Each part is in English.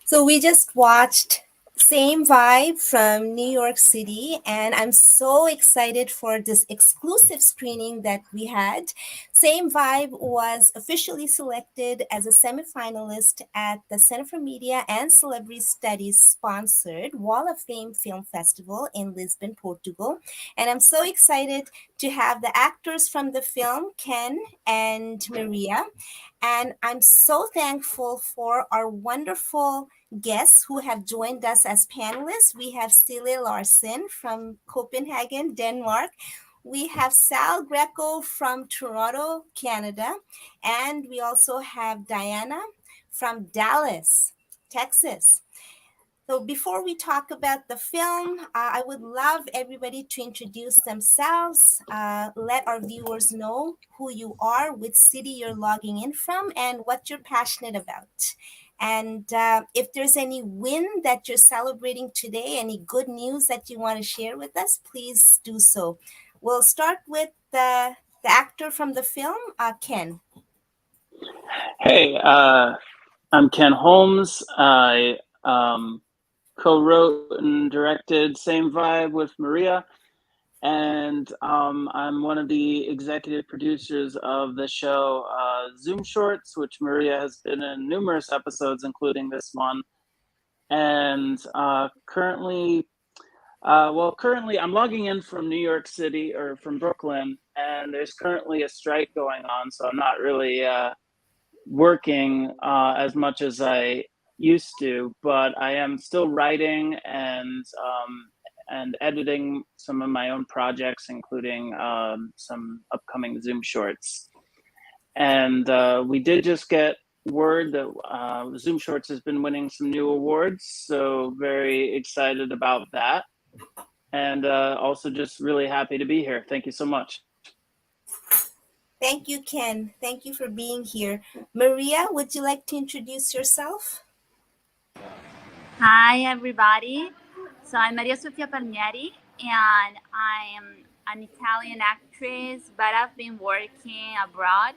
So we just watched Same Vibe from New York City, and I'm so excited for this exclusive screening that we had. Same Vibe was officially selected as a semifinalist at the Center for Media and Celebrity Studies sponsored Wall of Fame Film Festival in Lisbon, Portugal. And I'm so excited to have the actors from the film, Ken and Maria. And I'm so thankful for our wonderful guests who have joined us as panelists. We have Sille Larsen from Copenhagen, Denmark. We have Sal Greco from Toronto, Canada. And we also have Diana from Dallas, Texas. So before we talk about the film, I would love everybody to introduce themselves, let our viewers know who you are, which city you're logging in from, and what you're passionate about. And if there's any win that you're celebrating today, any good news that you want to share with us, please do so. We'll start with the actor from the film, Ken. Hey, I'm Ken Holmes. I co-wrote and directed Same Vibe with Maria, and I'm one of the executive producers of the show Zoom Shorts, which Maria has been in numerous episodes, including this one. And currently I'm logging in from New York City, or from Brooklyn, and there's currently a strike going on, so I'm not really working as much as I used to, but I am still writing and editing some of my own projects, including some upcoming Zoom shorts. And we did just get word that Zoom Shorts has been winning some new awards, so very excited about that. And also just really happy to be here. Thank you so much. Thank you, Ken. Thank you for being here. Maria, would you like to introduce yourself? Hi, everybody. So I'm Maria Sofia Palmieri, and I'm an Italian actress, but I've been working abroad.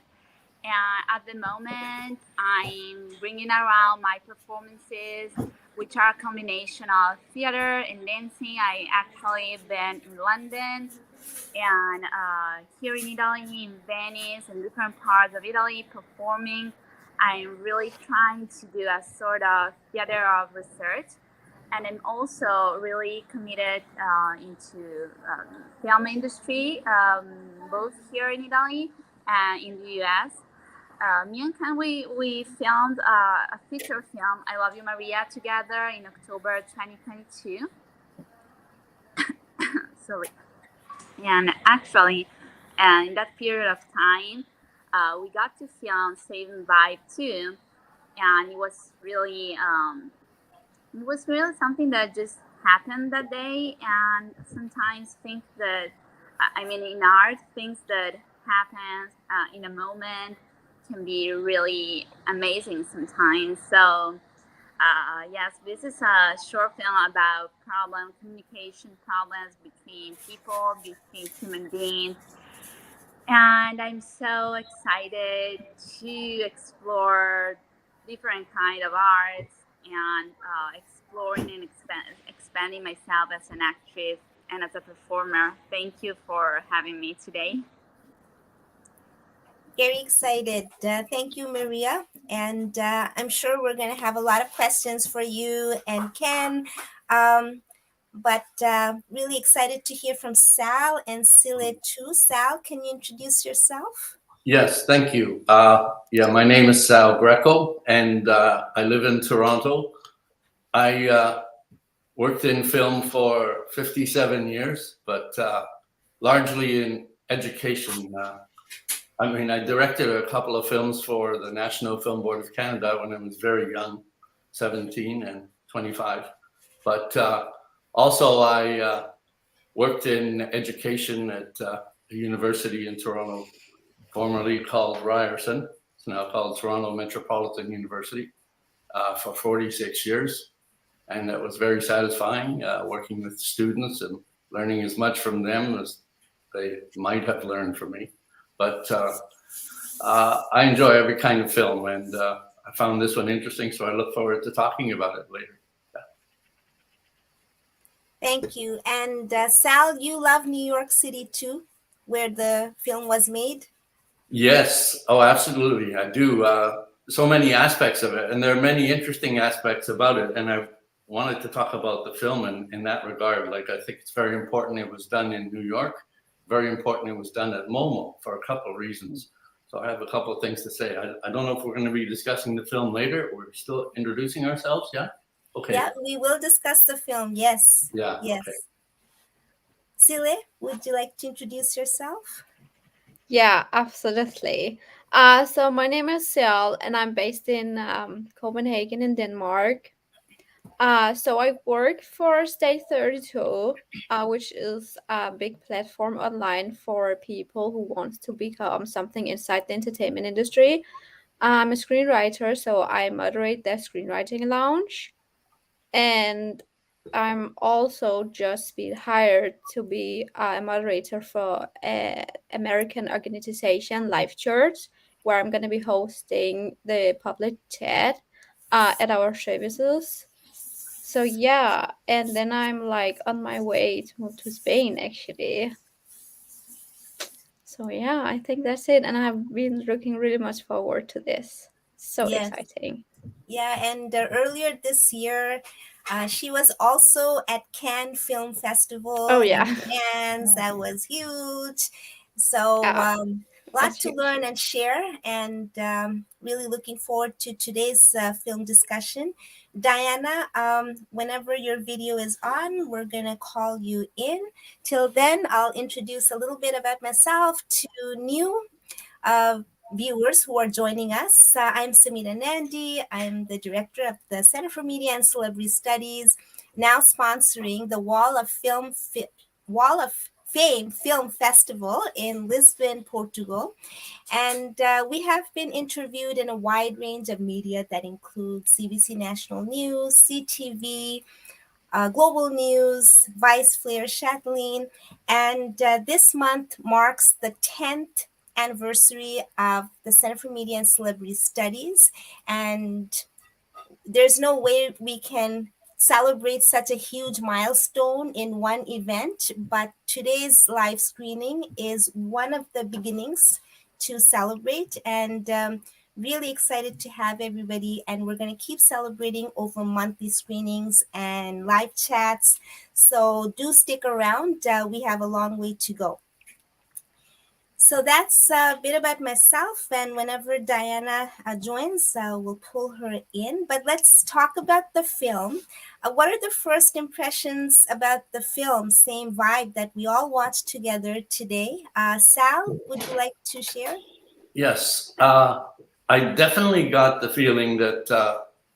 And at the moment, I'm bringing around my performances, which are a combination of theater and dancing. I actually been in London and here in Italy, in Venice, and different parts of Italy performing. I'm really trying to do a sort of theater of research, and I'm also really committed into film industry, both here in Italy and in the US. Me and Ken, we filmed a feature film, I Love You, Maria, together in October 2022. Sorry. And actually, in that period of time, we got to film Saving Vibe too, and it was really something that just happened that day. And sometimes things that, in art, things that happen in a moment can be really amazing sometimes. So yes, this is a short film about communication problems between people, between human beings. And I'm so excited to explore different kind of arts and exploring and expanding myself as an actress and as a performer. Thank you for having me today. Very excited. Thank you, Maria. And I'm sure we're going to have a lot of questions for you and Ken. But really excited to hear from Sal and Sille too. Sal, can you introduce yourself? Yes, thank you. My name is Sal Greco, and I live in Toronto. I worked in film for 57 years, but largely in education. I directed a couple of films for the National Film Board of Canada when I was very young, 17 and 25. But also I worked in education at a university in Toronto, formerly called Ryerson. It's now called Toronto Metropolitan University, for 46 years. And that was very satisfying, working with students and learning as much from them as they might have learned from me. But I enjoy every kind of film, and I found this one interesting, so I look forward to talking about it later. Thank you. And Sal, you love New York City too, where the film was made? Yes. Oh, absolutely. I do. So many aspects of it, and there are many interesting aspects about it. And I wanted to talk about the film in that regard. Like, I think it's very important it was done in New York. Very important it was done at MoMA for a couple of reasons. So I have a couple of things to say. I don't know if we're going to be discussing the film later. We're still introducing ourselves. Yeah. Okay. Yeah, we will discuss the film. Yes. Yeah. Yes. Okay. Sille, would you like to introduce yourself? Yeah, absolutely. So my name is Sille, and I'm based in Copenhagen in Denmark. So I work for State 32, which is a big platform online for people who want to become something inside the entertainment industry. I'm a screenwriter, so I moderate the screenwriting lounge, and I'm also just been hired to be a moderator for an American organization, Life Church, where I'm going to be hosting the public chat at our services. So yeah, and then I'm like on my way to move to Spain actually. So yeah, I think that's it, and I've been looking really much forward to this. So Yes. exciting. Yeah, and earlier this year, she was also at Cannes Film Festival Oh yeah. in Cannes. That was huge. So lot That's to huge. learn and share, and really looking forward to today's film discussion. Diana, whenever your video is on, we're gonna call you in. Till then, I'll introduce a little bit about myself to new viewers who are joining us. I'm Samita Nandi. I'm the director of the Center for Media and Celebrity Studies, now sponsoring the Wall of Fame Film Festival in Lisbon, Portugal. And we have been interviewed in a wide range of media that includes CBC National News, CTV, Global News, Vice Flair Chatelaine. And this month marks the 10th anniversary of the Center for Media and Celebrity Studies. And there's no way we can celebrate such a huge milestone in one event, but today's live screening is one of the beginnings to celebrate, and really excited to have everybody. And we're going to keep celebrating over monthly screenings and live chats, so do stick around. We have a long way to go. So that's a bit about myself, and whenever Diana joins, we'll pull her in. But let's talk about the film. What are the first impressions about the film, Same Vibe, that we all watched together today? Sal, would you like to share? Yes. I definitely got the feeling that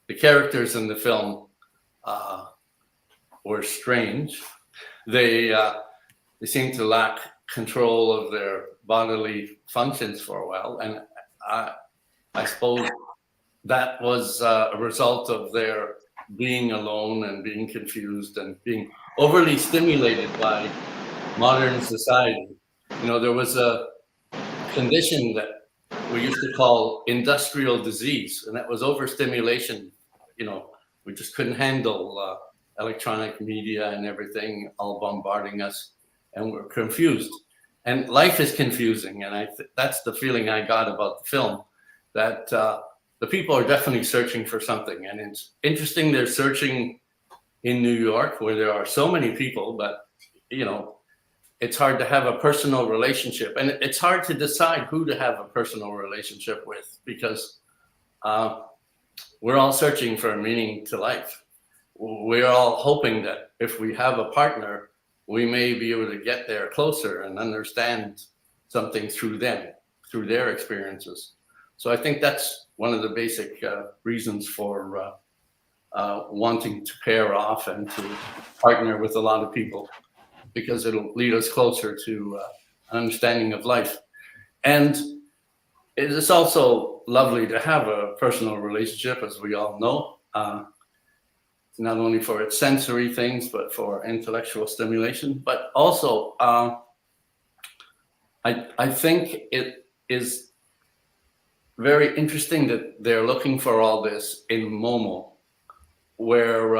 the characters in the film were strange. They seemed to lack control of their bodily functions for a while, and I suppose that was a result of their being alone and being confused and being overly stimulated by modern society. You know, there was a condition that we used to call industrial disease, and that was overstimulation. You know, we just couldn't handle electronic media and everything all bombarding us, and we're confused. And life is confusing, and that's the feeling I got about the film, that the people are definitely searching for something. And it's interesting they're searching in New York, where there are so many people, but, you know, it's hard to have a personal relationship. And it's hard to decide who to have a personal relationship with, because we're all searching for a meaning to life. We're all hoping that if we have a partner, we may be able to get there closer and understand something through them, through their experiences. So I think that's one of the basic reasons for wanting to pair off and to partner with a lot of people, because it'll lead us closer to an understanding of life. And it is also lovely to have a personal relationship, as we all know, not only for its sensory things, but for intellectual stimulation. But also, I think it is very interesting that they're looking for all this in Momo, where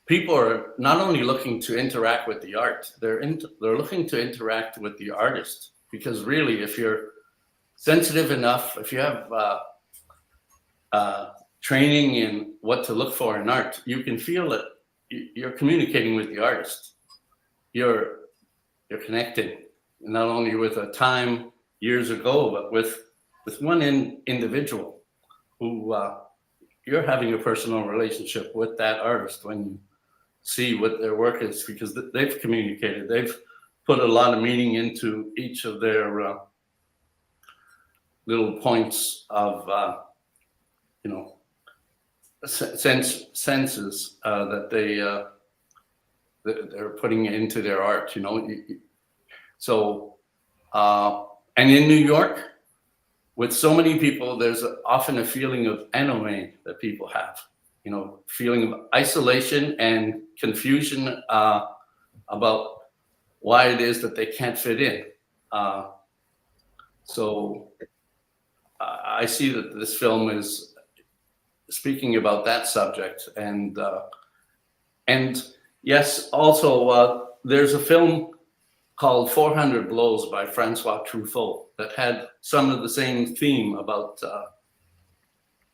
people are not only looking to interact with the art, they're looking to interact with the artist. Because really, if you're sensitive enough, if you have training in what to look for in art, you can feel that you're communicating with the artist. You're connecting not only with a time years ago, but with one individual who you're having a personal relationship with that artist when you see what their work is, because they've communicated, they've put a lot of meaning into each of their little points of senses that they're putting into their art, So, and in New York, with so many people, there's often a feeling of ennui that people have, feeling of isolation and confusion about why it is that they can't fit in. So I see that this film is speaking about that subject. And yes, also there's a film called 400 Blows by Francois Truffaut that had some of the same theme about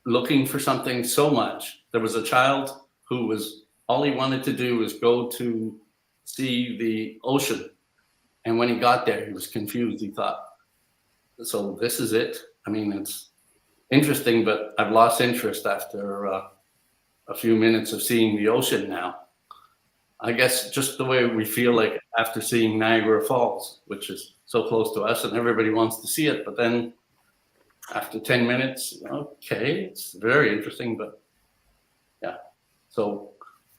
looking for something so much. There was a child who all he wanted to do was go to see the ocean. And when he got there, he was confused. He thought, so this is it? I mean, it's interesting, but I've lost interest after a few minutes of seeing the ocean now. I guess just the way we feel like after seeing Niagara Falls, which is so close to us and everybody wants to see it. But then after 10 minutes, okay, it's very interesting, but yeah. So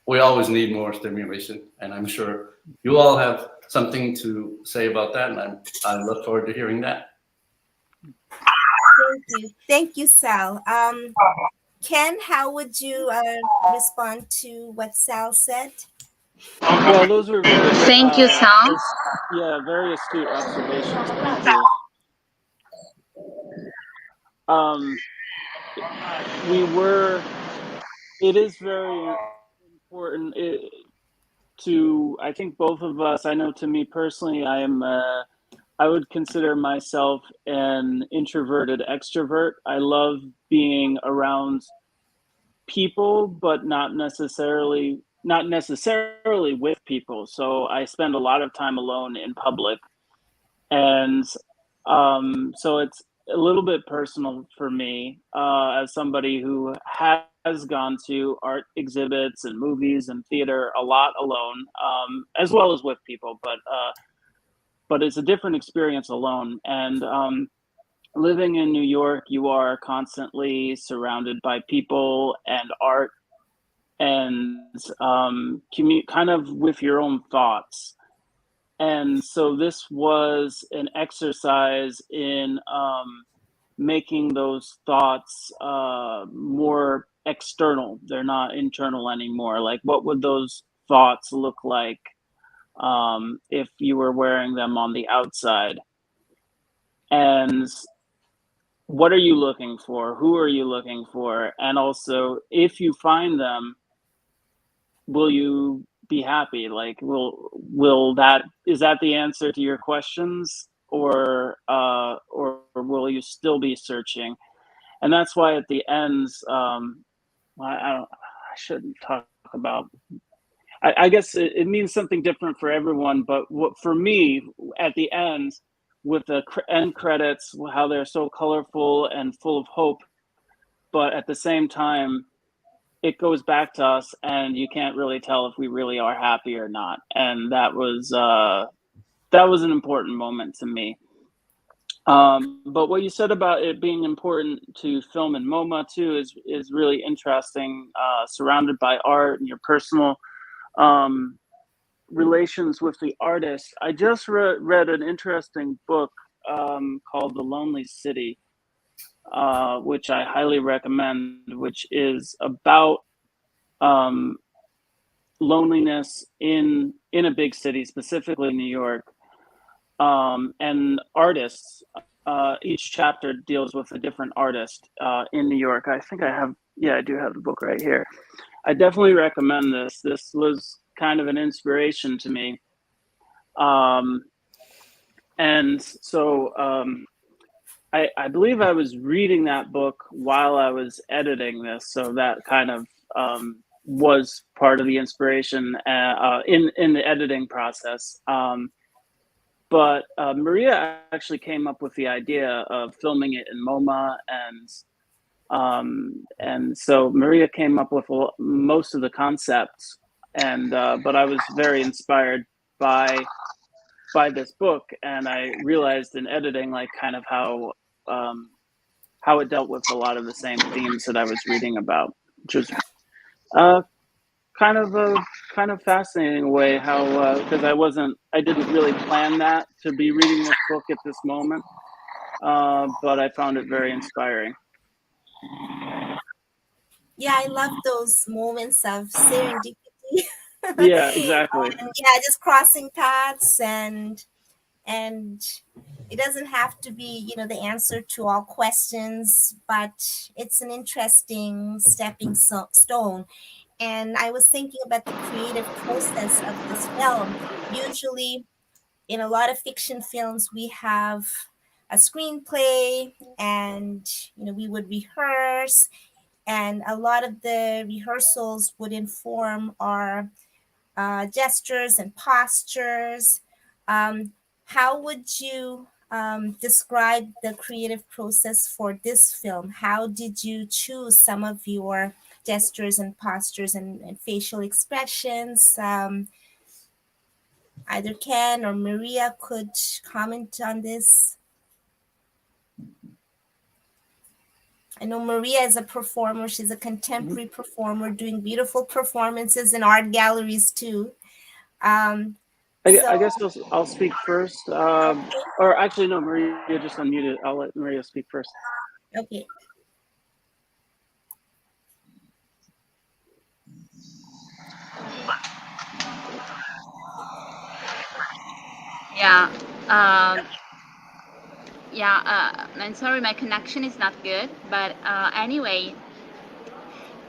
we always need more stimulation. And I'm sure you all have something to say about that. And I look forward to hearing that. Thank you, Sal. Ken, how would you respond to what Sal said? Well, those were very, Thank you, Sal. very astute observations. Thank you. It is very important to, I think both of us, I know to me personally, I would consider myself an introverted extrovert. I love being around people, but not necessarily with people. So I spend a lot of time alone in public. And so it's a little bit personal for me as somebody who has gone to art exhibits and movies and theater a lot alone, as well as with people, but it's a different experience alone. And living in New York, you are constantly surrounded by people and art and kind of with your own thoughts. And so this was an exercise in making those thoughts more external. They're not internal anymore. Like, what would those thoughts look like if you were wearing them on the outside? And what are you looking for? Who are you looking for? And also, if you find them, will you be happy? Like, is that the answer to your questions, or will you still be searching? And that's why at the ends, I shouldn't talk about. I guess it means something different for everyone, but for me, at the end, with the end credits, how they're so colorful and full of hope, but at the same time, it goes back to us, and you can't really tell if we really are happy or not. And that was an important moment to me. But what you said about it being important to film in MoMA too is really interesting. Surrounded by art and your personal relations with the artist. I just read an interesting book called The Lonely City, which I highly recommend, which is about loneliness in a big city, specifically New York, and artists each chapter deals with a different artist in New York. I think I do have the book right here. I definitely recommend this. This was kind of an inspiration to me. And so I believe I was reading that book while I was editing this, so that kind of was part of the inspiration in the editing process. But Maria actually came up with the idea of filming it in MoMA, and so Maria came up with most of the concepts, and but I was very inspired by this book, and I realized in editing, like, kind of how it dealt with a lot of the same themes that I was reading about, which was kind of fascinating way how because I didn't really plan that to be reading this book at this moment, but I found it very inspiring. Yeah, I love those moments of serendipity. Yeah, exactly. And yeah, just crossing paths, and it doesn't have to be, the answer to all questions, but it's an interesting stepping stone. And I was thinking about the creative process of this film. Usually, in a lot of fiction films, we have a screenplay, and we would rehearse, and a lot of the rehearsals would inform our gestures and postures. How would you describe the creative process for this film? How did you choose some of your gestures and postures and facial expressions? Either Ken or Maria could comment on this. I know Maria is a performer. She's a contemporary performer doing beautiful performances in art galleries too. Um, I so, guess I'll speak first, okay, or actually no, Maria just unmuted. I'll let Maria speak first. okay. Yeah. Um, yeah. I'm sorry, my connection is not good. But anyway,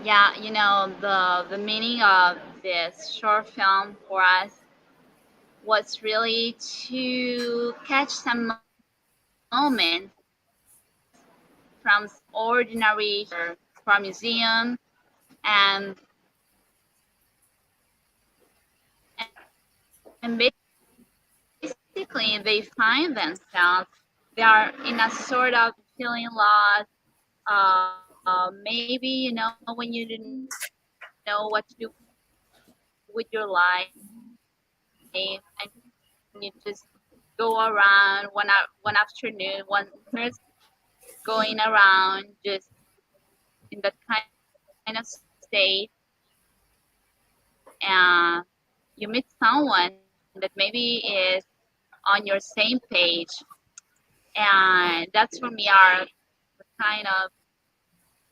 yeah. The meaning of this short film for us was really to catch some moments from ordinary from museum, and and basically they find themselves, they are in a sort of feeling lost. Maybe when you didn't know what to do with your life, and you just go around one afternoon, one person going around just in that kind of state, and you meet someone that maybe is on your same page, and that's for me are the kind of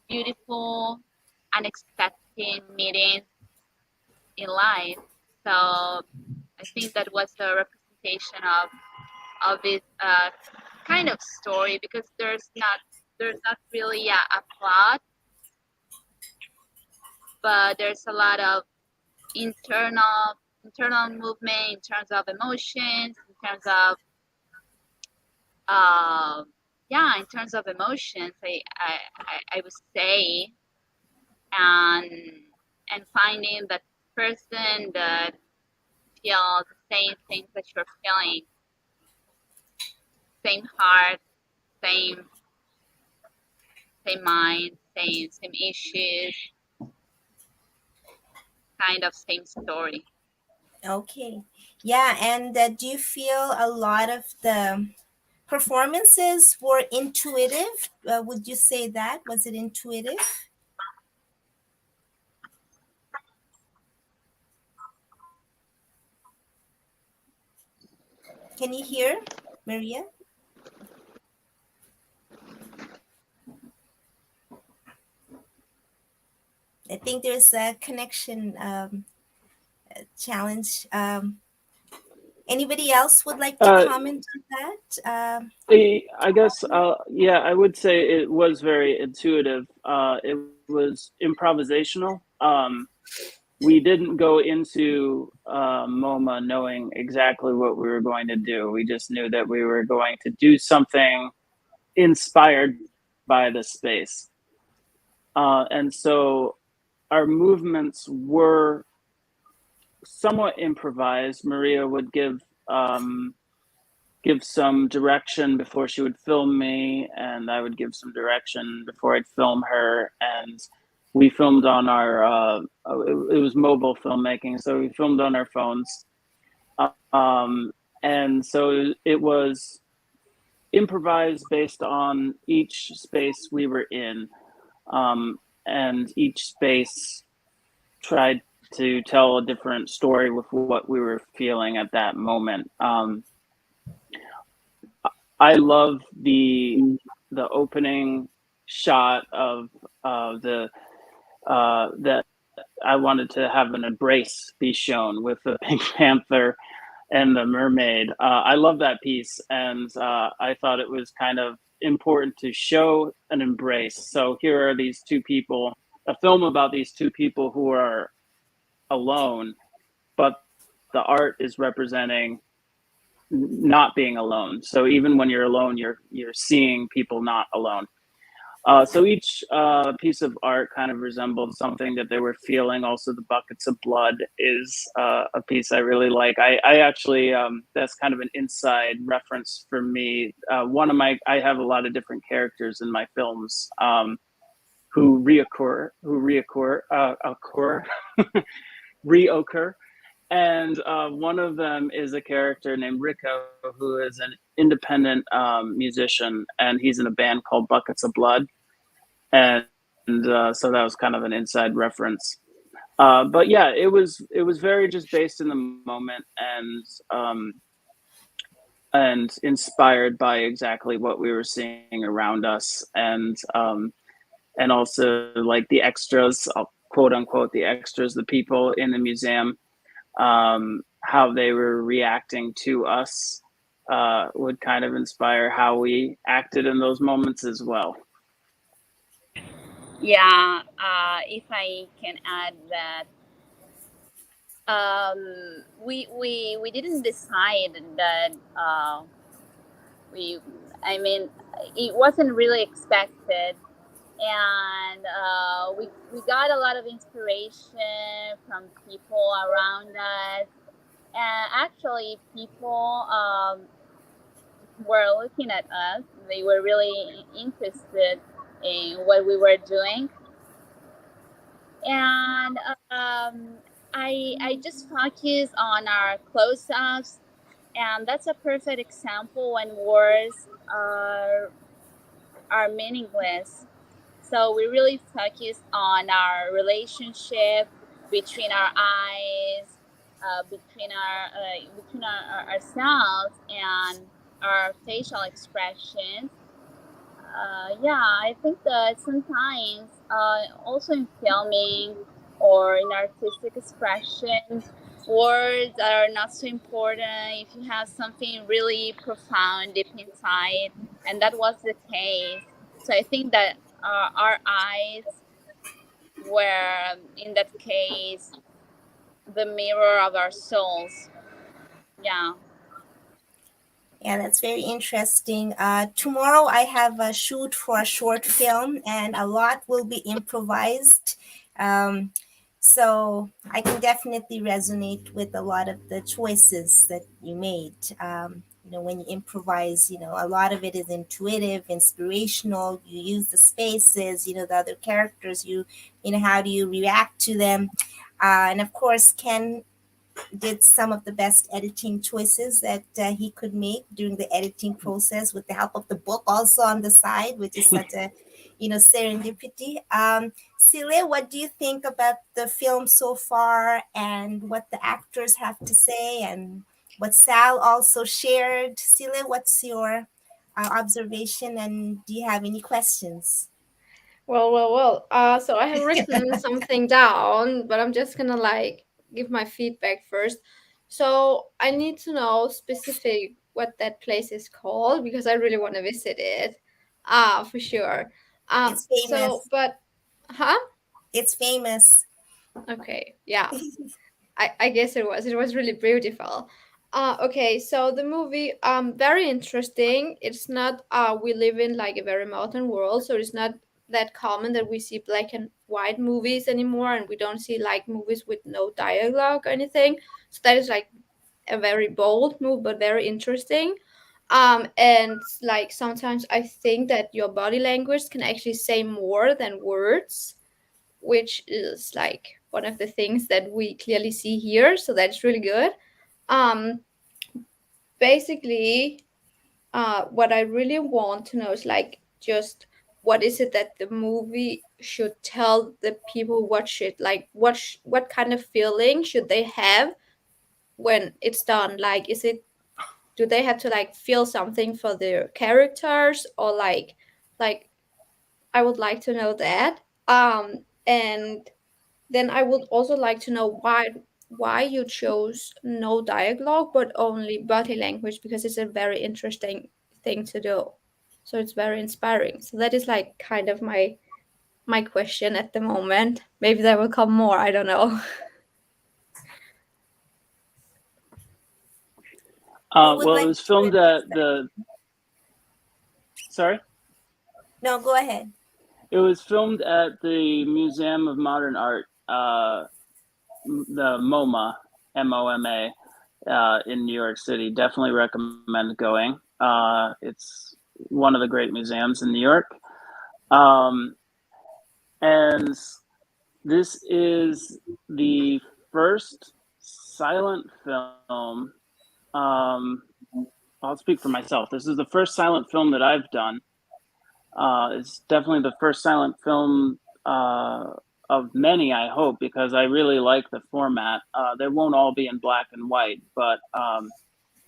beautiful, unexpected meetings in life. So I think that was a representation of this kind of story, because there's not really a plot, but there's a lot of internal movement in terms of emotions, in terms of in terms of emotions, I would say, and finding that person that feels the same things that you're feeling, same heart, same mind, same issues, kind of same story. Okay. Yeah, and do you feel a lot of the performances were intuitive? Would you say that? Was it intuitive? Can you hear, Maria? I think there's a connection challenge. Anybody else would like to Uh, comment on that? I guess, yeah, I would say it was very intuitive. It was improvisational. We didn't go into MoMA knowing exactly what we were going to do. We just knew that we were going to do something inspired by the space. And so our movements were somewhat improvised. Maria would give some direction before she would film me, and I would give some direction before I'd film her. And we filmed on our it was mobile filmmaking, so we filmed on our phones. And so it was improvised based on each space we were in, and each space tried to tell a different story with what we were feeling at that moment. I love the opening shot of the that I wanted to have an embrace be shown with the Pink Panther and the mermaid. I love that piece, and I thought it was kind of important to show an embrace. So here are these two people, a film about these two people who are alone, but the art is representing not being alone. So even when you're alone, you're seeing people not alone. So each piece of art kind of resembled something that they were feeling. Also, the buckets of blood is a piece I really like. I actually that's kind of an inside reference for me. I have a lot of different characters in my films who reoccur, reoccur. And one of them is a character named Rico, who is an independent musician, and he's in a band called Buckets of Blood. And so that was kind of an inside reference. But yeah, it was very just based in the moment, and inspired by exactly what we were seeing around us, and also like the extras, quote unquote, the extras, the people in the museum. How they were reacting to us would kind of inspire how we acted in those moments as well. Yeah, if I can add that, we didn't decide that we. I mean, it wasn't really expected, and we got a lot of inspiration from people around us, and actually people were looking at us. They were really interested in what we were doing, and I just focus on our close-ups, and that's a perfect example when words are meaningless. So we really focus on our relationship between our eyes, between ourselves and our facial expressions. Yeah, I think that sometimes, also in filming or in artistic expression, words are not so important if you have something really profound deep inside, and that was the case. So I think that our eyes were, in that case, the mirror of our souls. Yeah. Yeah, that's very interesting. Tomorrow I have a shoot for a short film, and a lot will be improvised. Um, so I can definitely resonate with a lot of the choices that you made. When you improvise, a lot of it is intuitive, inspirational. You use the spaces, the other characters. How do you react to them? And of course, Ken did some of the best editing choices that he could make during the editing process with the help of the book also on the side, which is such a serendipity. Sille, what do you think about the film so far, and what the actors have to say, and what Sal also shared? Sille, what's your observation, and do you have any questions? Well. So I have written something down, but I'm just gonna like give my feedback first. So I need to know specific what that place is called because I really want to visit it. For sure. It's famous. But, huh? It's famous. Okay, yeah. I guess it was. It was really beautiful. Okay, so the movie, very interesting. It's not, we live in like a very modern world, so it's not that common that we see black and white movies anymore, and we don't see like movies with no dialogue or anything. So that is like a very bold move, but very interesting. And like sometimes I think that your body language can actually say more than words, which is like one of the things that we clearly see here. So that's really good. Um, Basically, what I really want to know is like just what is it that the movie should tell the people who watch it? Like what kind of feeling should they have when it's done? Like, is it, do they have to like feel something for their characters, or like I would like to know that. And then I would also like to know why you chose no dialogue but only body language, because it's a very interesting thing to do. So it's very inspiring. So that is like kind of my question at the moment. Maybe there will come more. I don't know. Who would Well, it like was to filmed address at that? the. Sorry. No, go ahead. It was filmed at the Museum of Modern Art, the MoMA, MoMA, in New York City. Definitely recommend going. It's one of the great museums in New York. And this is the first silent film. I'll speak for myself. This is the first silent film that I've done. It's definitely the first silent film of many, I hope, because I really like the format. They won't all be in black and white, but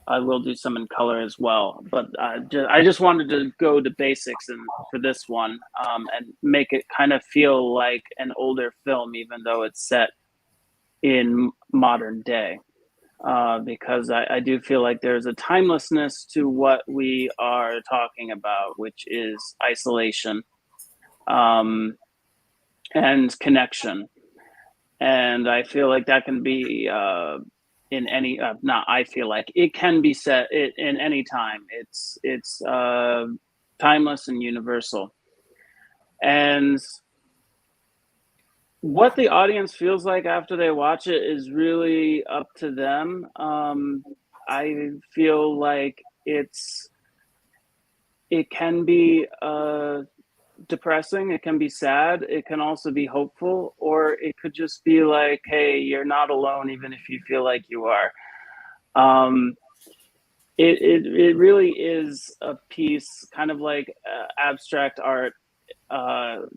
I will do some in color as well. But I just wanted to go to basics for this one, and make it kind of feel like an older film, even though it's set in modern day. Because I do feel like there's a timelessness to what we are talking about, which is isolation, and connection. And I feel like that can be in any, not I feel like, it can be set in any time. It's timeless and universal. And what the audience feels like after they watch it is really up to them. I feel like it can be depressing, it can be sad, it can also be hopeful, or it could just be like, hey, you're not alone, even if you feel like you are. It really is a piece, kind of like abstract art.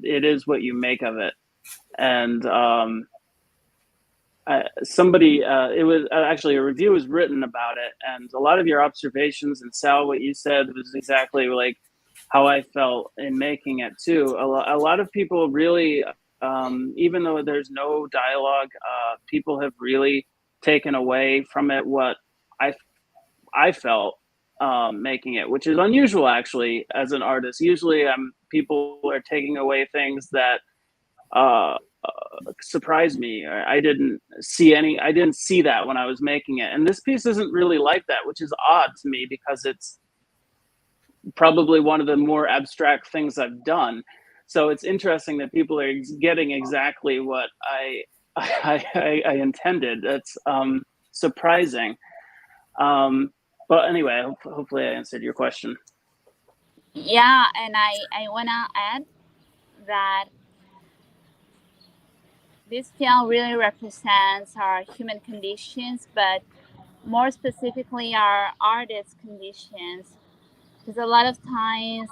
It is what you make of it. And somebody, it was actually, a review was written about it, and a lot of your observations, and Sal, what you said was exactly like how I felt in making it too. A lot of people really, even though there's no dialogue, people have really taken away from it what I felt making it, which is unusual actually as an artist. Usually, people are taking away things that surprised me. I didn't see that when I was making it, and this piece isn't really like that, which is odd to me because it's probably one of the more abstract things I've done. So it's interesting that people are getting exactly what I intended. That's surprising. But anyway, hopefully I answered your question. Yeah, and I wanna add that this film really represents our human conditions, but more specifically our artist conditions. Because a lot of times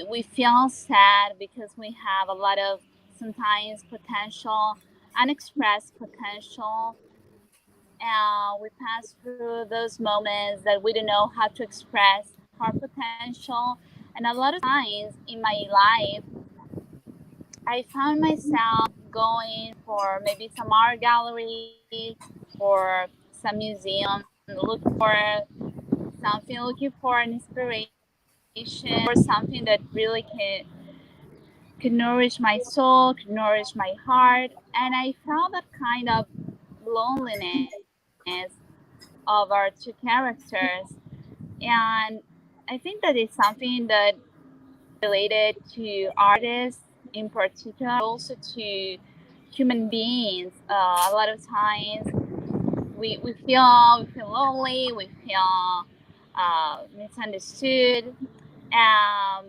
we feel sad because we have a lot of sometimes potential, unexpressed potential. And we pass through those moments that we don't know how to express our potential. And a lot of times in my life, I found myself going for maybe some art galleries or some museum, look for something, looking for an inspiration or something that really can nourish my soul, can nourish my heart. And I felt that kind of loneliness of our two characters. And I think that it's something that related to artists in particular, also to human beings. A lot of times we feel lonely, we feel misunderstood, um,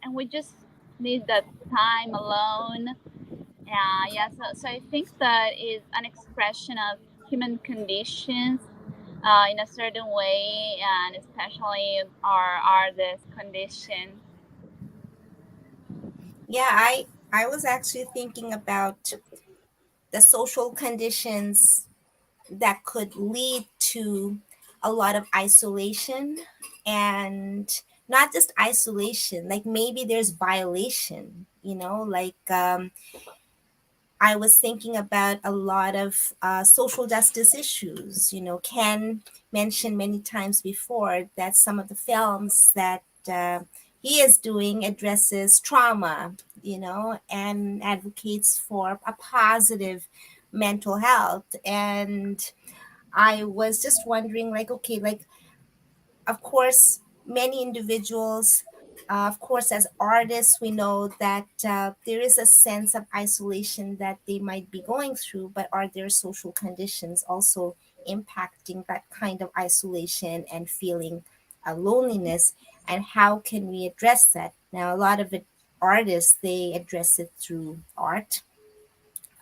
and we just need that time alone. Yeah, so I think that is an expression of human conditions in a certain way, and especially our artist condition. Yeah, I was actually thinking about the social conditions that could lead to a lot of isolation, and not just isolation, like maybe there's violation, like I was thinking about a lot of social justice issues. Ken mentioned many times before that some of the films that he is doing addresses trauma, and advocates for a positive mental health. And I was just wondering, like, okay, like, of course, many individuals, of course, as artists, we know that there is a sense of isolation that they might be going through, but are there social conditions also impacting that kind of isolation and feeling loneliness? And how can we address that? Now, a lot of it, artists, they address it through art.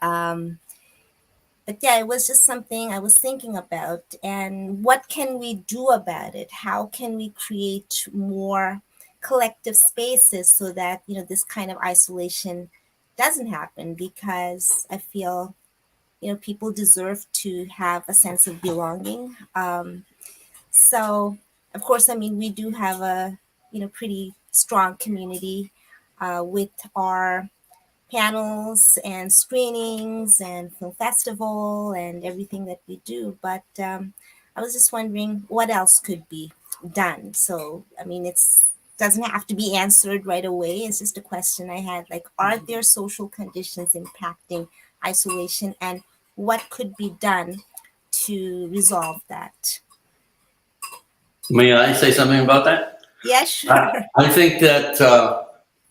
Um, but yeah, it was just something I was thinking about. And what can we do about it? How can we create more collective spaces so that, this kind of isolation doesn't happen? Because I feel, people deserve to have a sense of belonging. So, of course, I mean, we do have a, pretty strong community with our panels and screenings and film festival and everything that we do. But I was just wondering what else could be done. So I mean, it's doesn't have to be answered right away. It's just a question I had. Like, are there social conditions impacting isolation, and what could be done to resolve that? May I say something about that? Yeah, sure. I think that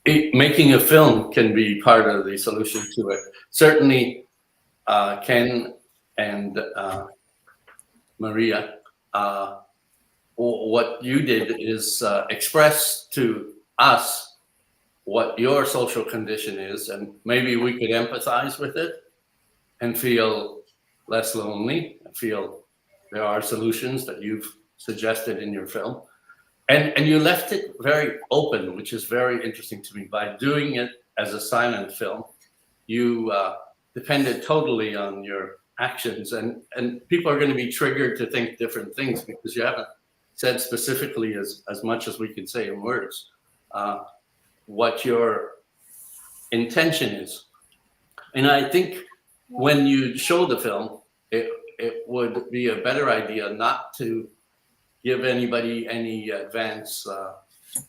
making a film can be part of the solution to it. Certainly, Ken and Maria, what you did is express to us what your social condition is, and maybe we could empathize with it and feel less lonely, feel there are solutions that you've suggested in your film. And you left it very open, which is very interesting to me. By doing it as a silent film, you depended totally on your actions, and people are going to be triggered to think different things because you haven't said specifically as much as we could say in words what your intention is. And I think when you show the film, it would be a better idea not to give anybody any advance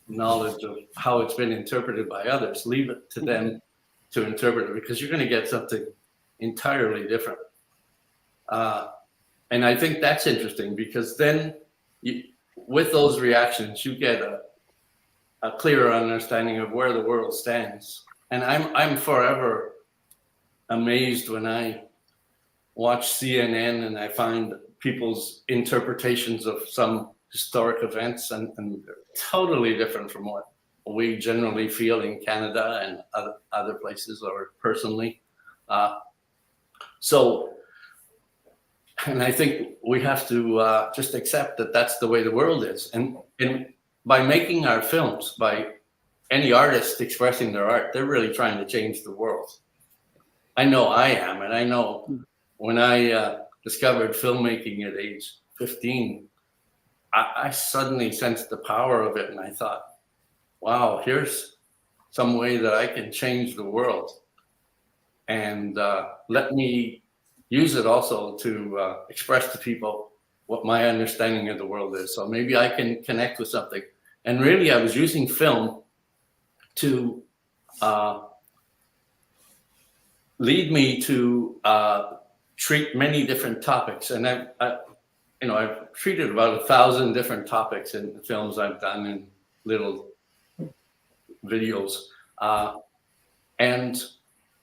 knowledge of how it's been interpreted by others. Leave it to them to interpret it, because you're going to get something entirely different. And I think that's interesting, because then with those reactions, you get a clearer understanding of where the world stands. And I'm forever amazed when I watch CNN and I find people's interpretations of some historic events, and they're totally different from what we generally feel in Canada and other places, or personally. And I think we have to just accept that that's the way the world is. And by making our films, by any artist expressing their art, they're really trying to change the world. I know I am, and I know when I discovered filmmaking at age 15, I suddenly sensed the power of it, and I thought, wow, here's some way that I can change the world. And let me use it also to express to people what my understanding of the world is. So maybe I can connect with something. And really, I was using film to lead me to treat many different topics. And I've treated about 1,000 different topics in the films I've done in little videos. And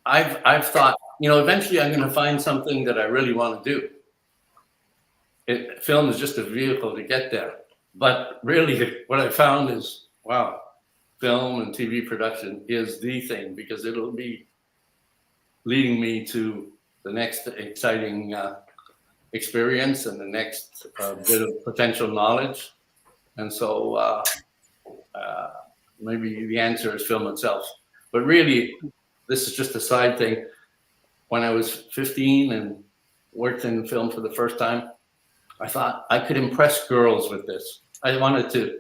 I've thought, eventually I'm going to find something that I really want to do. Film is just a vehicle to get there. But really what I found is, wow, film and TV production is the thing, because it'll be leading me to the next exciting experience and the next bit of potential knowledge. And so maybe the answer is film itself. But really, this is just a side thing. When I was 15 and worked in film for the first time, I thought I could impress girls with this. I wanted to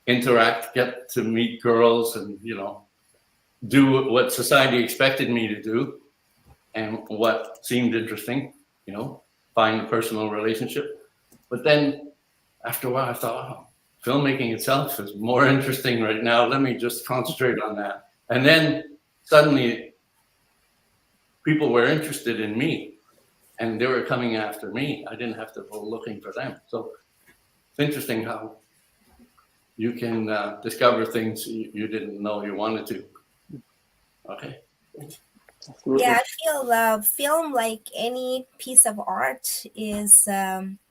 interact, get to meet girls and, do what society expected me to do and what seemed interesting, find a personal relationship. But then after a while, I thought, oh, filmmaking itself is more interesting right now. Let me just concentrate on that. And then suddenly people were interested in me and they were coming after me. I didn't have to go looking for them. So it's interesting how you can discover things you didn't know you wanted to. Okay. Absolutely. Yeah, I feel film, like any piece of art, is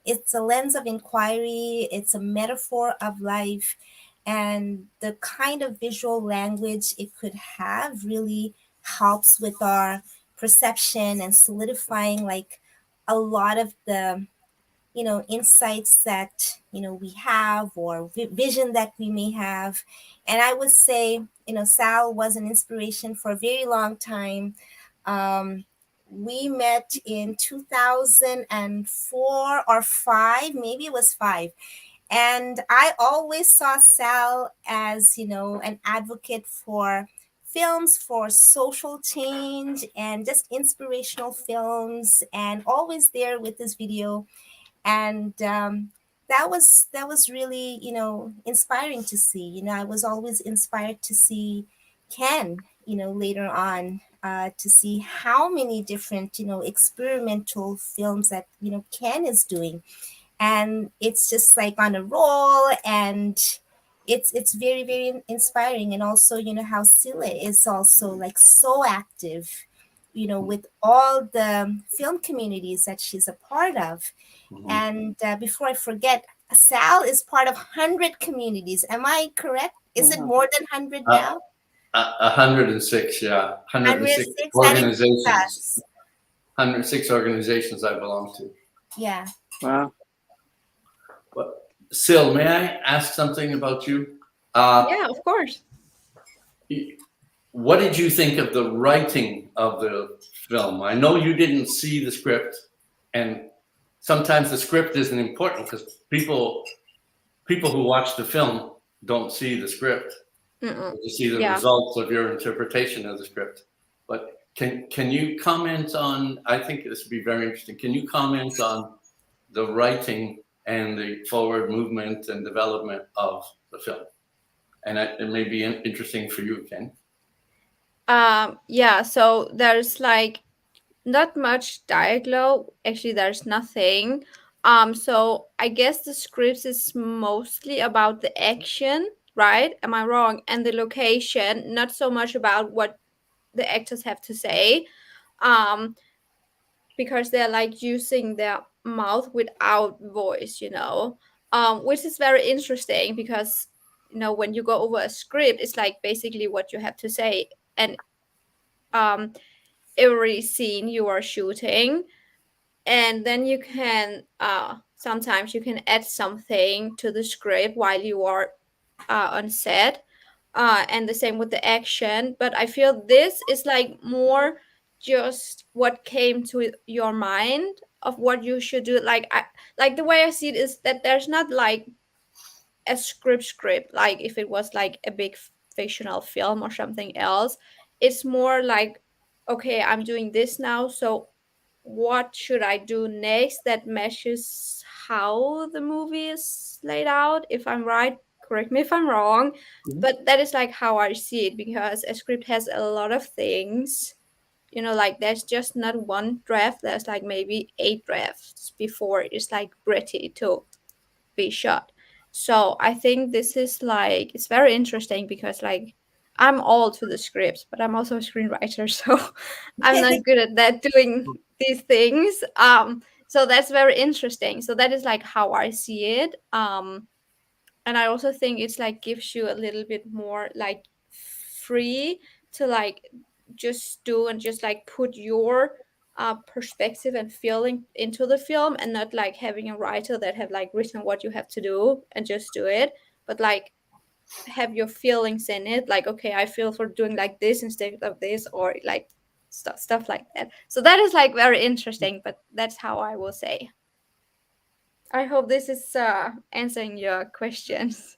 it's a lens of inquiry. It's a metaphor of life, and the kind of visual language it could have really helps with our perception and solidifying like a lot of the insights that we have, or vision that we may have. And I would say Sal was an inspiration for a very long time. We met in 2004 or 5, maybe it was 5, and I always saw Sal as an advocate for films for social change and just inspirational films, and always there with his video. And that was really inspiring to see. I was always inspired to see Ken later on, to see how many different experimental films that Ken is doing, and it's just like on a roll, and it's very, very inspiring. And also how Sille is also like so active with all the film communities that she's a part of. And before I forget, Sal is part of 100 communities. Am I correct? Is it more than 100 now? 106, yeah. 106 106, organizations. 106 organizations I belong to. Yeah. Wow. But Sille, may I ask something about you? Yeah, of course. What did you think of the writing of the film? I know you didn't see the script, and sometimes the script isn't important because people who watch the film don't see the script. You see the results of your interpretation of the script. But can you comment on, I think this would be very interesting, can you comment on the writing and the forward movement and development of the film? And it may be interesting for you, Ken. Yeah, so there's like not much dialogue. Actually, there's nothing. So I guess the script is mostly about the action, right? Am I wrong? And the location, not so much about what the actors have to say. Because they're like using their mouth without voice, which is very interesting because when you go over a script, it's like basically what you have to say. And every scene you are shooting, and then you can sometimes you can add something to the script while you are on set, and the same with the action. But I feel this is like more just what came to your mind of what you should do. Like the way I see it is that there's not like a script like if it was like a big fictional film or something else. It's more like, okay, I'm doing this now, so what should I do next that matches how the movie is laid out. If I'm right, correct me if I'm wrong, but that is like how I see it, because a script has a lot of things, you know, like there's just not one draft, there's like maybe 8 drafts before it's like ready to be shot. So I think this is like, it's very interesting because like I'm all to the scripts, but I'm also a screenwriter, so I'm not good at that, doing these things. So that's very interesting. So that is like how I see it. And I also think it's like gives you a little bit more like free to like just do and just like put your perspective and feeling into the film, and not like having a writer that have like written what you have to do and just do it, but like have your feelings in it, like okay, I feel for doing like this instead of this, or like stuff like that. So that is like very interesting, but that's how I will say. I hope this is answering your questions.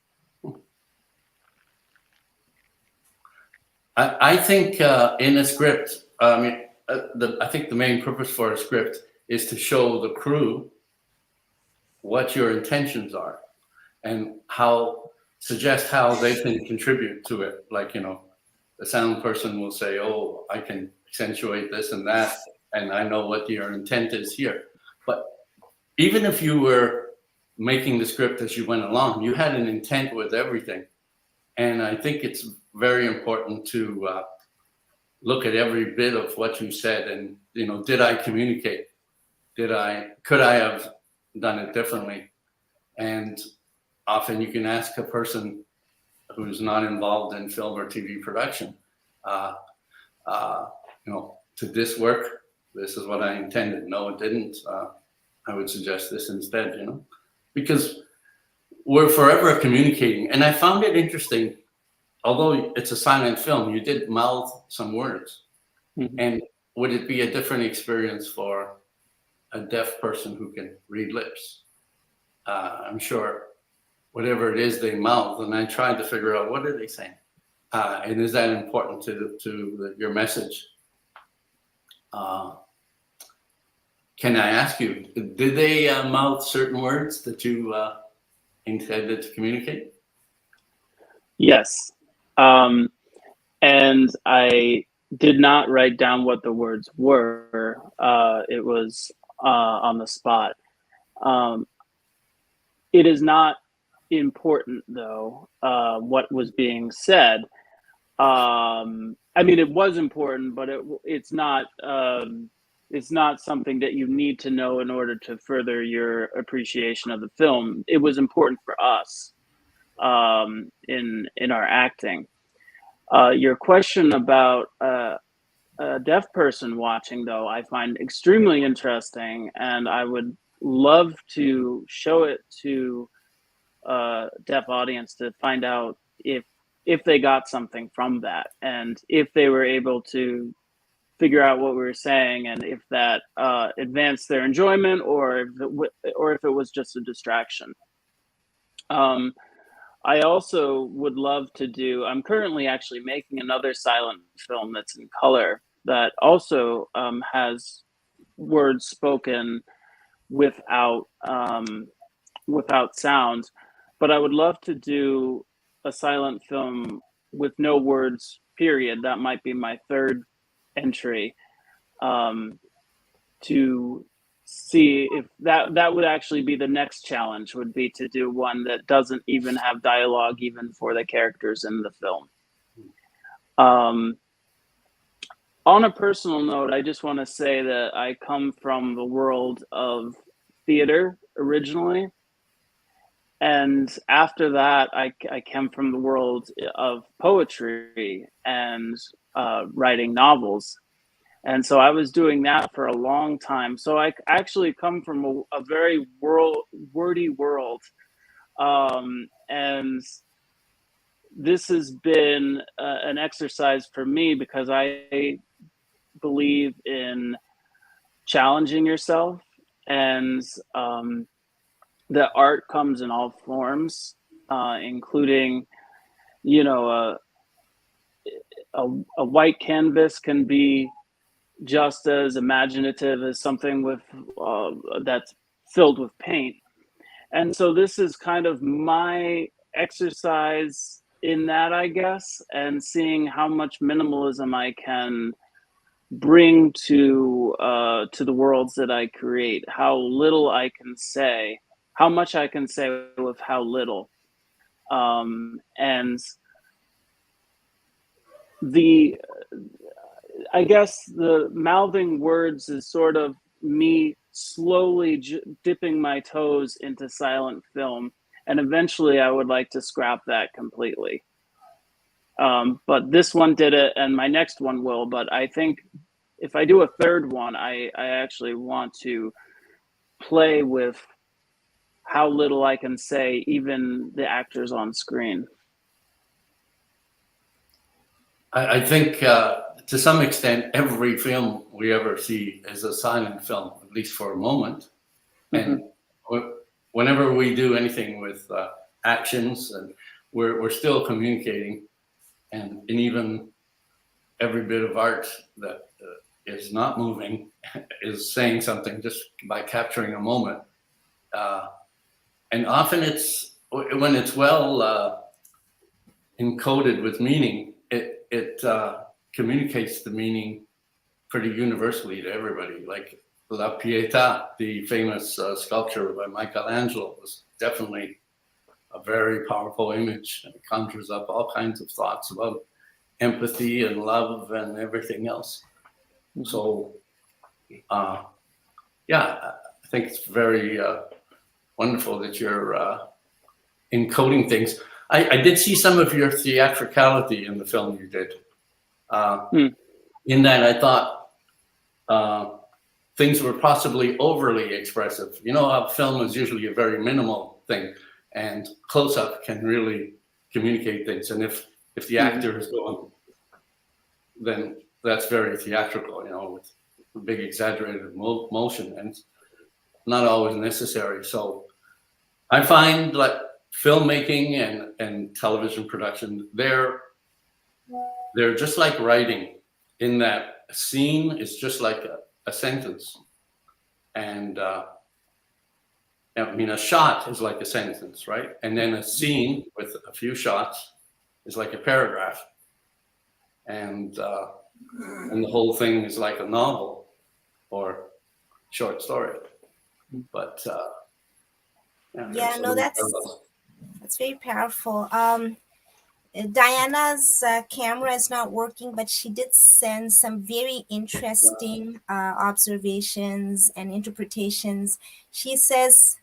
I think in a script, I think the main purpose for a script is to show the crew what your intentions are and suggest how they can contribute to it. Like, you know, the sound person will say, oh, I can accentuate this and that, and I know what your intent is here. But even if you were making the script as you went along, you had an intent with everything. And I think it's very important to look at every bit of what you said and, you know, did I communicate? Could I have done it differently? And often you can ask a person who's not involved in film or TV production, you know, did this work? This is what I intended. No, it didn't. I would suggest this instead, you know, because we're forever communicating. And I found it interesting, although it's a silent film, you did mouth some words. Mm-hmm. And would it be a different experience for a deaf person who can read lips? I'm sure whatever it is they mouth, and I tried to figure out what are they saying, and is that important to your message? Can I ask you, did they mouth certain words that you intended to communicate? Yes, and I did not write down what the words were. It was on the spot. It is not important, though, what was being said. I mean, it was important, but it's not something that you need to know in order to further your appreciation of the film. It was important for us in our acting. Your question about a deaf person watching, though, I find extremely interesting, and I would love to show it to a deaf audience to find out if they got something from that, and if they were able to figure out what we were saying, and if that advanced their enjoyment, or if it was just a distraction. I also would love to do, I'm currently actually making another silent film that's in color that also has words spoken without sound, but I would love to do a silent film with no words, period. That might be my third entry, to see if that would actually be the next challenge, would be to do one that doesn't even have dialogue even for the characters in the film. On a personal note, I just want to say that I come from the world of theater originally, and after that I came from the world of poetry and writing novels. And so I was doing that for a long time. So I actually come from a very wordy world. And this has been an exercise for me, because I believe in challenging yourself, and that art comes in all forms, including, you know, a white canvas can be just as imaginative as something with that's filled with paint. And so this is kind of my exercise in that, I guess, and seeing how much minimalism I can bring to the worlds that I create, how little I can say, how much I can say with how little. And the I guess the mouthing words is sort of me slowly dipping my toes into silent film, and eventually I would like to scrap that completely. But this one did it, and my next one will. But I think if I do a third one, I actually want to play with how little I can say, even the actors on screen. I think to some extent, every film we ever see is a silent film, at least for a moment. And whenever we do anything with actions, and we're still communicating, and even every bit of art that is not moving is saying something just by capturing a moment. And often it's, when it's well encoded with meaning, it communicates the meaning pretty universally to everybody. Like La Pietà, the famous sculpture by Michelangelo, was definitely a very powerful image, and it conjures up all kinds of thoughts about empathy and love and everything else. So, yeah, I think it's very wonderful that you're encoding things. I did see some of your theatricality in the film you did. In that I thought things were possibly overly expressive. You know how film is usually a very minimal thing, and close-up can really communicate things. And if the actor is going, then that's very theatrical, you know, with big exaggerated motion, and it's not always necessary. So I find like filmmaking and television production, they're just like writing, in that a scene is just like a sentence. And I mean, a shot is like a sentence, right? And then a scene with a few shots is like a paragraph. And the whole thing is like a novel or short story. But Yeah, no, that's very powerful. Diana's camera is not working, but she did send some very interesting observations and interpretations. She says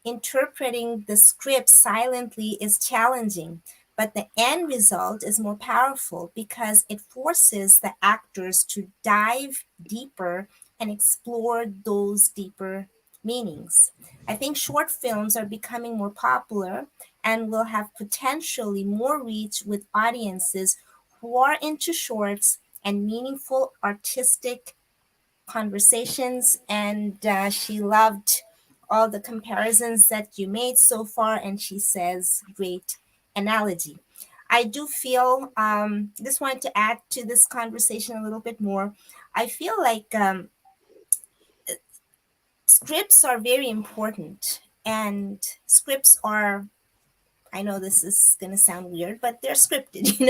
interpreting the script silently is challenging, but the end result is more powerful because it forces the actors to dive deeper and explore those deeper meanings. I think short films are becoming more popular and will have potentially more reach with audiences who are into shorts and meaningful artistic conversations. And she loved all the comparisons that you made so far. And she says, great analogy. I do feel, just wanted to add to this conversation a little bit more. I feel like scripts are very important, and scripts are, I know this is going to sound weird, but they're scripted,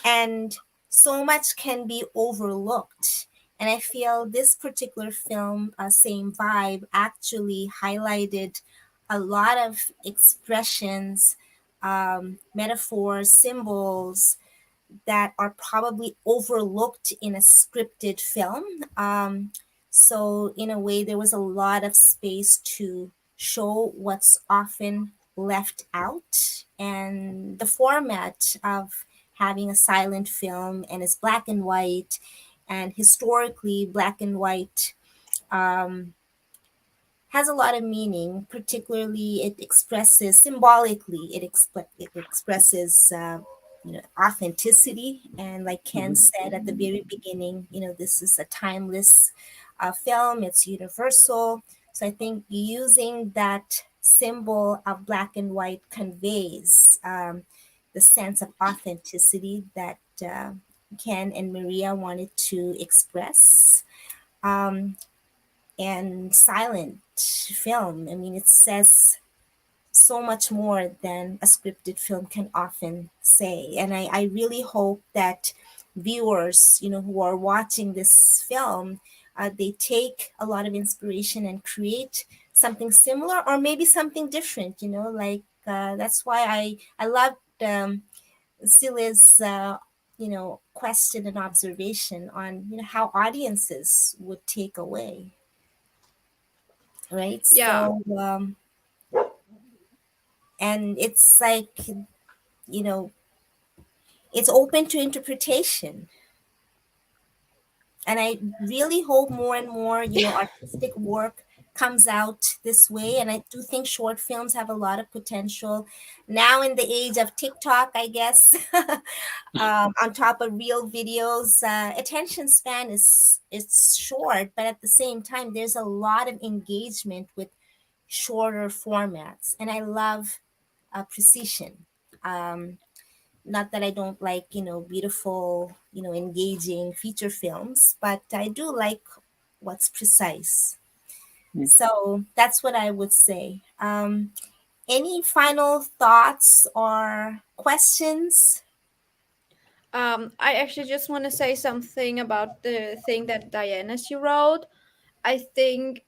and so much can be overlooked. And I feel this particular film, Same Vibe, actually highlighted a lot of expressions, metaphors, symbols that are probably overlooked in a scripted film. So, in a way, there was a lot of space to show what's often left out. And the format of having a silent film and it's black and white, and historically, black and white has a lot of meaning. Particularly, it expresses symbolically, it expresses authenticity. And like Ken said at the very beginning, this is a timeless film. It's universal. So I think using that symbol of black and white conveys the sense of authenticity that Ken and Maria wanted to express. Um, and silent film, I mean, it says so much more than a scripted film can often say. And I really hope that viewers, who are watching this film, they take a lot of inspiration and create something similar or maybe something different, like that's why I loved Sille's question and observation on how audiences would take away, right? Yeah. So and it's like, you know it's open to interpretation, and I really hope more and more artistic work comes out this way. And I do think short films have a lot of potential now in the age of TikTok, I guess. On top of real videos, attention span is short, but at the same time there's a lot of engagement with shorter formats, and I love precision. um, Not that I don't like, beautiful, engaging feature films, but I do like what's precise. Mm. So that's what I would say. Any final thoughts or questions? I actually just want to say something about the thing that Diana she wrote. I think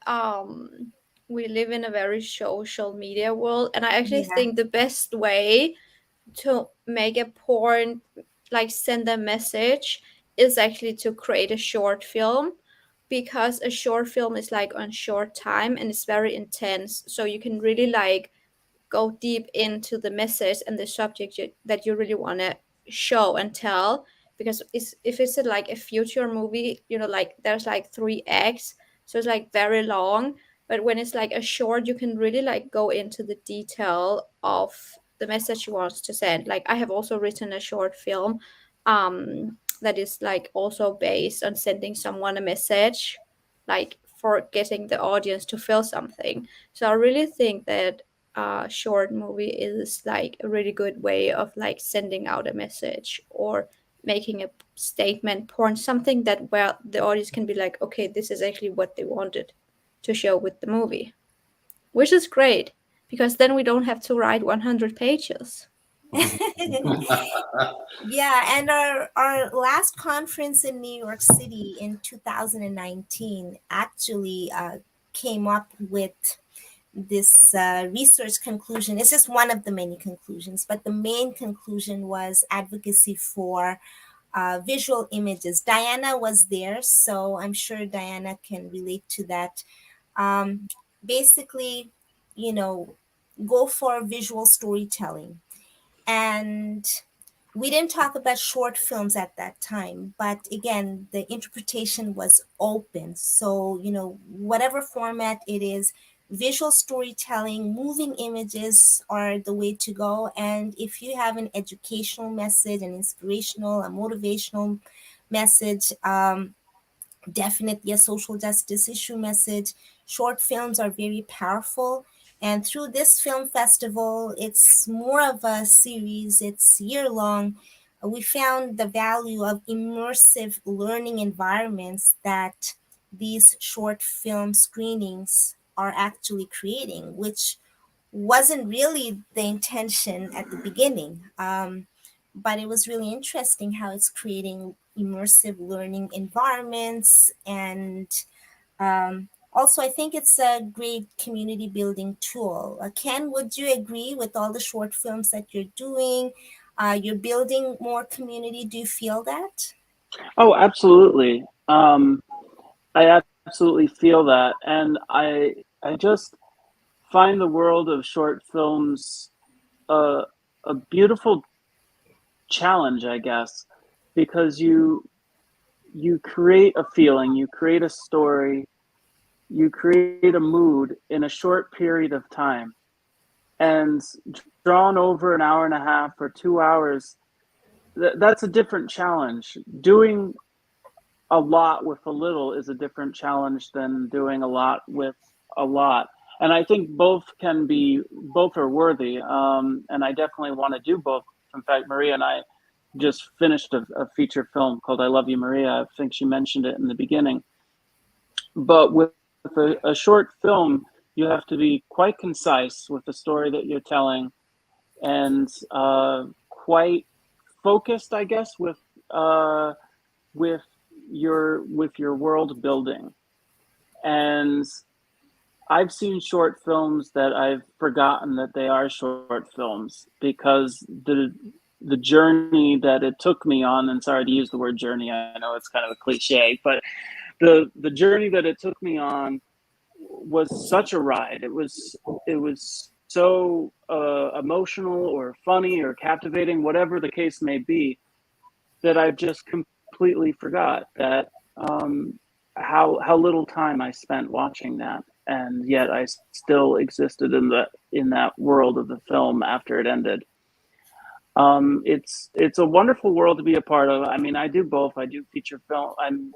we live in a very social media world, and I actually Yeah. think the best way to make a porn, like send a message, is actually to create a short film, because a short film is like on short time and it's very intense, so you can really like go deep into the message and the subject that you really want to show and tell. Because if it's like a future movie, like there's like three acts, so it's like very long. But when it's like a short, you can really like go into the detail of the message you want to send. Like I have also written a short film that is like also based on sending someone a message, like for getting the audience to feel something. So I really think that short movie is like a really good way of like sending out a message or making a statement porn, something that where the audience can be like, okay, this is actually what they wanted to show with the movie, which is great, because then we don't have to write 100 pages. Yeah, and our last conference in New York City in 2019 actually came up with this research conclusion. It's just one of the many conclusions, but the main conclusion was advocacy for visual images. Diana was there, so I'm sure Diana can relate to that. Basically, you know, go for visual storytelling. And we didn't talk about short films at that time, but again, the interpretation was open. So, whatever format it is, visual storytelling, moving images are the way to go. And if you have an educational message, an inspirational, a motivational message, definitely a social justice issue message, short films are very powerful. And through this film festival, it's more of a series, it's year long. We found the value of immersive learning environments that these short film screenings are actually creating, which wasn't really the intention at the beginning. But it was really interesting how it's creating immersive learning environments. And also, I think it's a great community building tool. Ken, would you agree with all the short films that you're doing? You're building more community. Do you feel that? Oh, absolutely. I absolutely feel that, and I just find the world of short films a beautiful challenge, I guess, because you create a feeling, you create a story, you create a mood in a short period of time, and drawn over an hour and a half or 2 hours. That's a different challenge. Doing a lot with a little is a different challenge than doing a lot with a lot. And I think both are worthy. And I definitely want to do both. In fact, Maria and I just finished a feature film called I Love You, Maria. I think she mentioned it in the beginning. But with a short film, you have to be quite concise with the story that you're telling, and quite focused, I guess, with your world building. And I've seen short films that I've forgotten that they are short films, because the journey that it took me on, and sorry to use the word journey, I know it's kind of a cliche, but the journey that it took me on was such a ride. It was so emotional or funny or captivating, whatever the case may be, that I just completely forgot that how little time I spent watching that, and yet I still existed in that world of the film after it ended. It's a wonderful world to be a part of. I mean, I do both. I do feature film.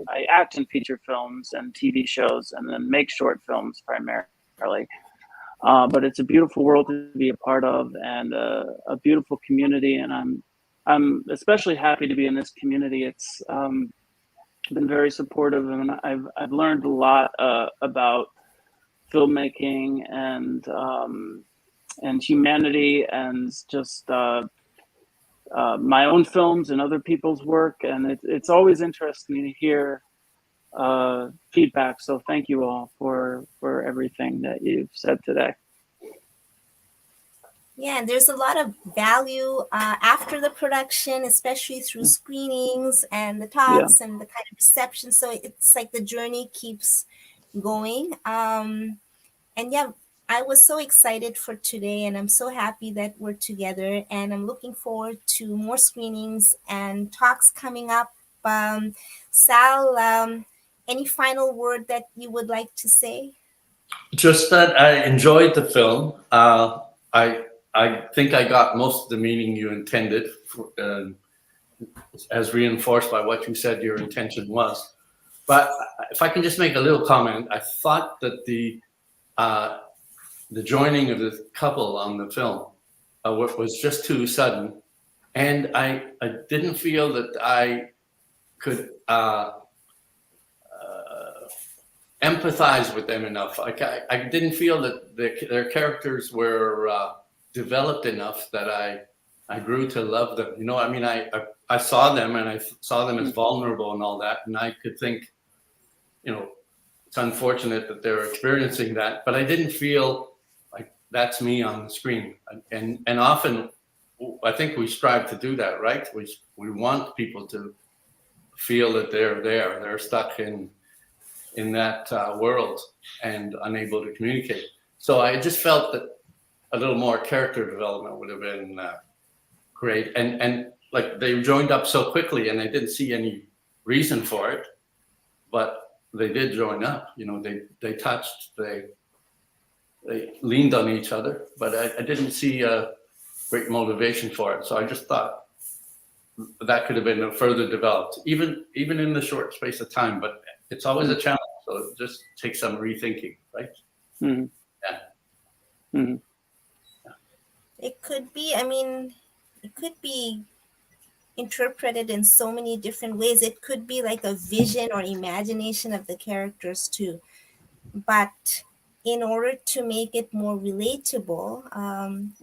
I act in feature films and TV shows, and then make short films primarily. But it's a beautiful world to be a part of, and a beautiful community. And I'm especially happy to be in this community. It's been very supportive, and I've learned a lot about filmmaking and humanity, and just my own films and other people's work. And it's always interesting to hear feedback. So thank you all for everything that you've said today. Yeah, and there's a lot of value after the production, especially through screenings and the talks and the kind of reception. So it's like the journey keeps going. And yeah, I was so excited for today, and I'm so happy that we're together, and I'm looking forward to more screenings and talks coming up. Sal, any final word that you would like to say? Just that I enjoyed the film. I think I got most of the meaning you intended, as reinforced by what you said your intention was. But if I can just make a little comment, I thought that the joining of the couple on the film was just too sudden, and I didn't feel that I could empathize with them enough. I didn't feel that their characters were developed enough that I grew to love them. You know, I mean, I saw them, and I saw them as vulnerable and all that, and I could think, you know, it's unfortunate that they're experiencing that, but I didn't feel like that's me on the screen. And often, I think we strive to do that, right? We want people to feel that they're stuck in that world and unable to communicate. So I just felt that a little more character development would have been great. And like, they joined up so quickly, and I didn't see any reason for it, but they did join up. You know, they touched, they leaned on each other, but I didn't see a great motivation for it. So I just thought that could have been further developed, even in the short space of time. But it's always a challenge, so it just takes some rethinking, right? Mm-hmm. Yeah. Mm-hmm. It could be, I mean, it could be interpreted in so many different ways. It could be like a vision or imagination of the characters too. But in order to make it more relatable,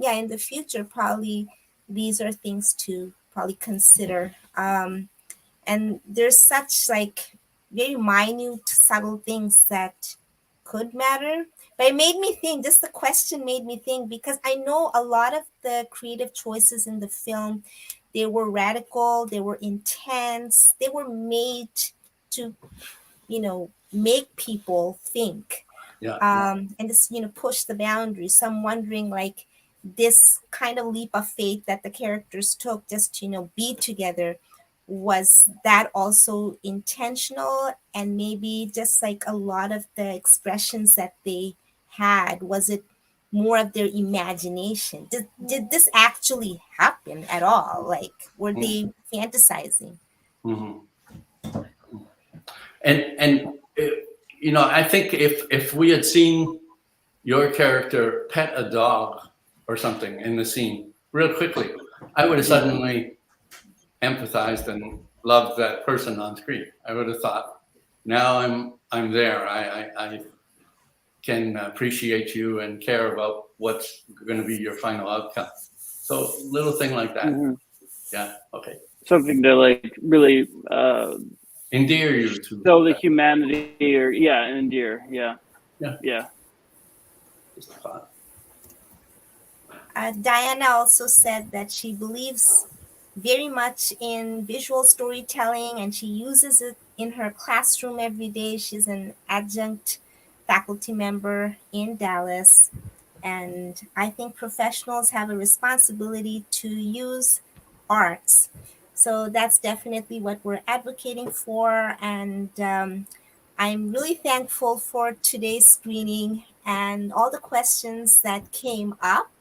in the future, probably these are things to probably consider. And there's such like very minute, subtle things that could matter. But it made me think, just the question made me think, because I know a lot of the creative choices in the film, they were radical, they were intense, they were made to, make people think. And just, push the boundaries. So I'm wondering, like, this kind of leap of faith that the characters took just to, be together, was that also intentional? And maybe just like a lot of the expressions that they had, was it more of their imagination? Did this actually happen at all? Like, were they fantasizing? Mm-hmm. And I think if we had seen your character pet a dog or something in the scene real quickly, I would have suddenly empathized and loved that person on screen. I would have thought, now I'm there. I can appreciate you and care about what's going to be your final outcome. So little thing like that. Mm-hmm. Yeah. Okay. Something to like really endear you to. show the humanity, or endear. Yeah. Yeah. Yeah. Just a thought. Diana also said that she believes very much in visual storytelling and she uses it in her classroom every day. She's an adjunct faculty member in Dallas. And I think professionals have a responsibility to use arts. So that's definitely what we're advocating for. And I'm really thankful for today's screening and all the questions that came up.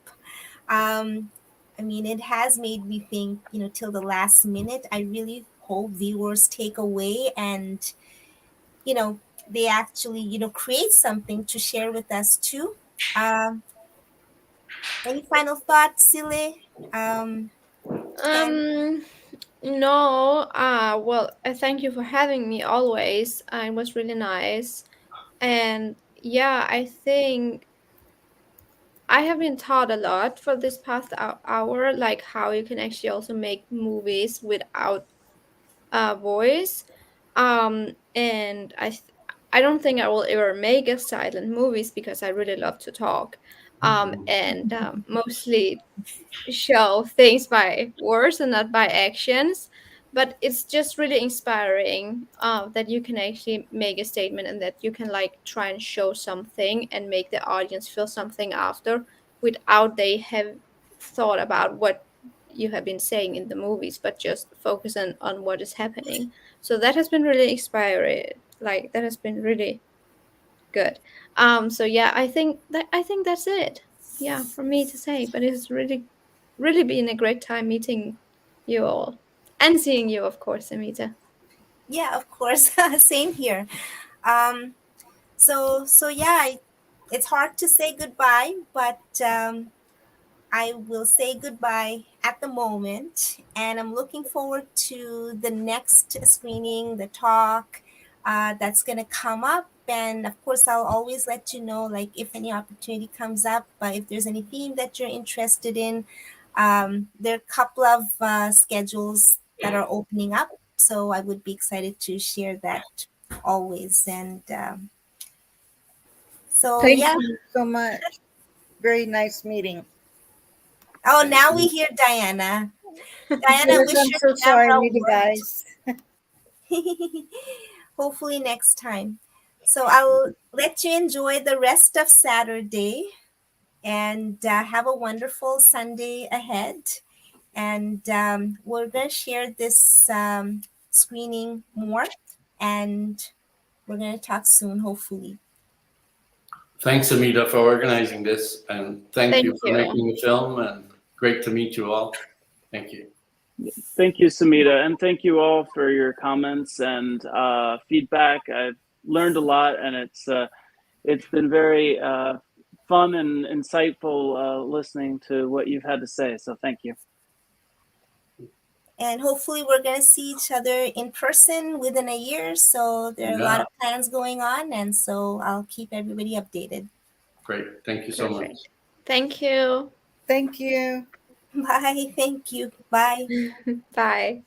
Um, I mean, it has made me think, till the last minute. I really hope viewers take away and, they actually, create something to share with us too. Um, any final thoughts, Sille? And No, well, thank you for having me always. It was really nice. And yeah, I think I have been taught a lot for this past hour, like how you can actually also make movies without a voice. And I don't think I will ever make a silent movies because I really love to talk. And mostly show things by words and not by actions, but it's just really inspiring that you can actually make a statement and that you can like try and show something and make the audience feel something after without they have thought about what you have been saying in the movies, but just focusing on what is happening. So that has been really inspiring, like that has been really good. So yeah, I think that's it, yeah, for me to say. But it's really been a great time meeting you all and seeing you, of course, Amita. yeah, of course, same here. Um, so yeah, it's hard to say goodbye, but I will say goodbye at the moment, and I'm looking forward to the next screening, the talk that's going to come up. And of course, I'll always let you know, like if any opportunity comes up, if there's any theme that you're interested in. There are a couple of schedules that are opening up, so I would be excited to share that always. And so, Thank yeah. you so much. Very nice meeting. Oh, now we hear Diana. Diana, Yes, wish I'm your so sorry, camera meeting worked. guys. Hopefully next time. So I'll let you enjoy the rest of Saturday and have a wonderful Sunday ahead. And we're going to share this screening more, and we're going to talk soon, hopefully. Thanks, Amita, for organizing this, and thank you Thank for you. making the film. And great to meet you all. Thank you. Thank you, Samita, and thank you all for your comments and feedback. I've learned a lot, and it's been very fun and insightful listening to what you've had to say. So thank you. And hopefully we're going to see each other in person within a year. So there are a lot of plans going on, and so I'll keep everybody updated. Great. Thank you so much. Perfect. Thank you. Thank you. Bye. Thank you. Bye. Bye.